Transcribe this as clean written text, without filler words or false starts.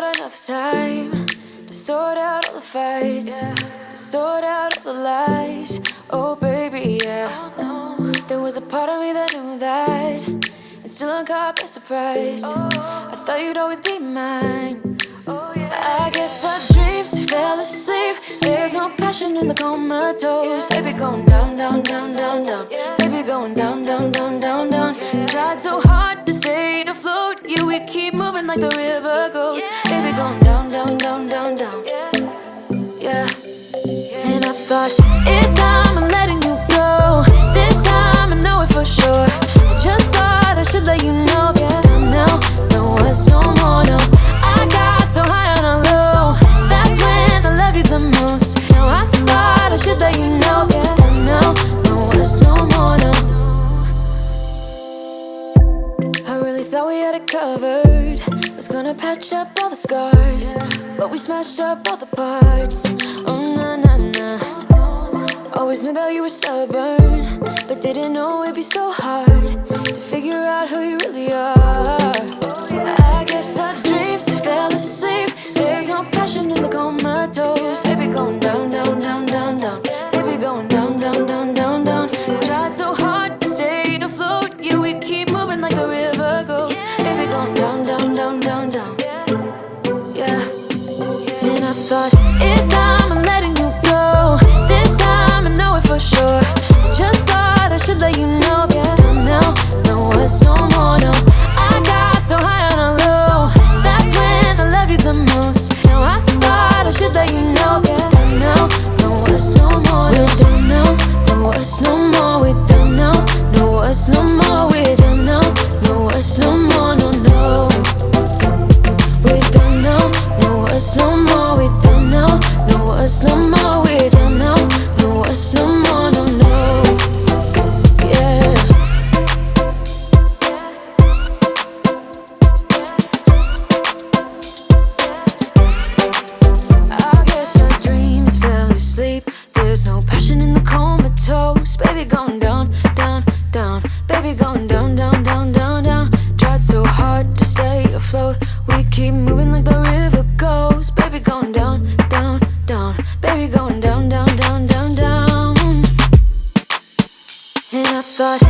got enough time to sort out all the fights, to sort out all the lies. Oh baby, yeah. There was a part of me that knew that, and still I'm caught by surprise. I thought you'd always be mine. I guess our dreams fell asleep. There's no passion in the comatose. Baby going down, down, down, down, down. Baby going down, down, down, down, down. Tried so hard to stay afloat. Yeah, we keep moving like the river goes. Baby going down, down, down, down, down. Yeah. And I thought, it's time I'm letting you go. This time I know it for sure. I just thought I should let you know. Yeah, now, no words, no more, no. I got so high on a low. That's when I loved you the most. Now I thought I should let you know. Yeah, now, no words, no more, no. I really thought we had it covered. Was gonna patch up all the scars, but we smashed up all the parts. Oh na na na. Always knew that you were stubborn, but didn't know it'd be so hard to figure out who you really are. I guess our dreams fell asleep. There's no passion in the comatose. Baby going down, down, down, down, down. Baby going down, down, down, down, down. Tried so hard to stay afloat. Yeah, we keep moving like the river goes. Baby going down, down, down, down, down. Yeah. And I thought, it's time I'm letting you go. This time I know it for sure. Just thought I should let you know. Yeah, now, no words, no more, no. I got so high on a low. That's when I loved you the most. Now I thought I should let you know. Yeah, now, no words, no more. We're done now, no words, no more. We're done now, no words, no more. We're done now, no words, no more, no, no. We're done now, no words, no more. We're done now, no words, no more. We're done now, no words, no more, no, no. Yeah. I guess our dreams fell asleep. There's no passion in the comatose. Baby going down, down, down. Baby going down, down, down, down, down. Tried so hard to stay afloat. We keep moving like the river goes. Baby going down, down, down. Baby going down, down, down, down, down. And I thought,